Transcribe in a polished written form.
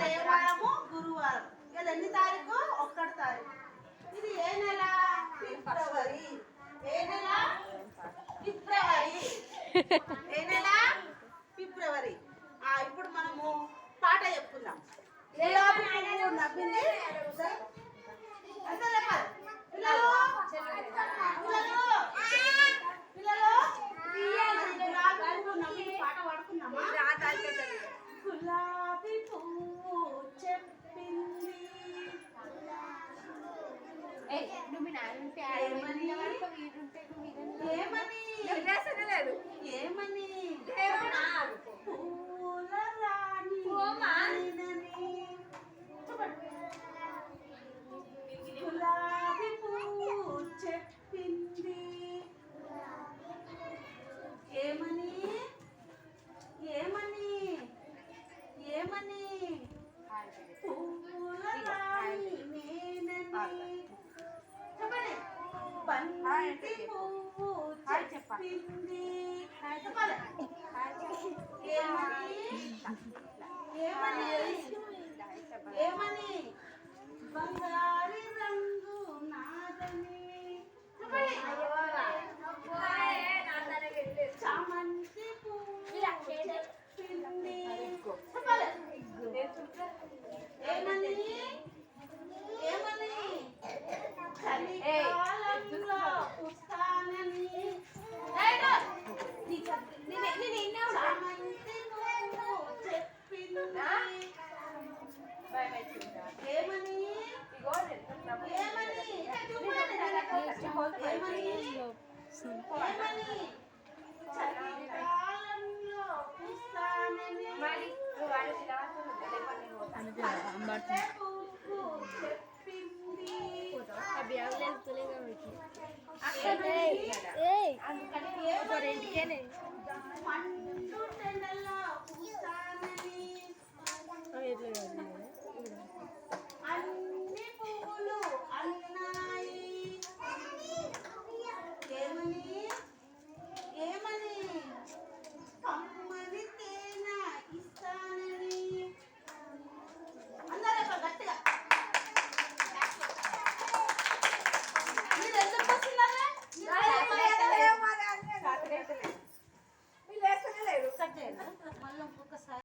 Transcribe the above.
ఏ వారము? గురువారం. ఇది ఎన్ని తారీఖు? 1 తారీఖు. ఇది ఏ నెల? ఫిబ్రవరి. ఏ నెల? ఫిబ్రవరి. ఏ నెల? ఫిబ్రవరి. ఇప్పుడు మనము పాట చెప్పుకుందాం. గులాబీ పువ్వు నవ్వింది. అంతే చెప్పాలి పిల్లలు. పిల్లలు పిల్లలు గులాబీ పువ్వు నవ్వింది పాట పాడుకుందామా? గులాబీ పువ్వు చెప్పింది ఏమని? ఏమని? పూల రాణి గులాబీ పువ్వు చెప్పింది ఏమని? ఏమని? ఏమని? పూల రాణి నేనని. చెప్పండి. బంతి పువ్వు చెప్పింది. చెప్పాలి. ఏమని? ఏమని? ఏమని? బంగారు రంగు నాదని. చెప్పండి. చామంతి పువ్వు చెప్పింది. చెప్పాలి. ఏమని? ఏమని? చలికాలంలో పుస్తానని. చామంతి పువ్వు చెప్పింది ఏమని? ఏమని? ఏమని? చలికాలంలో పుస్తానని. పండు తెల్లలో పుస్తానని.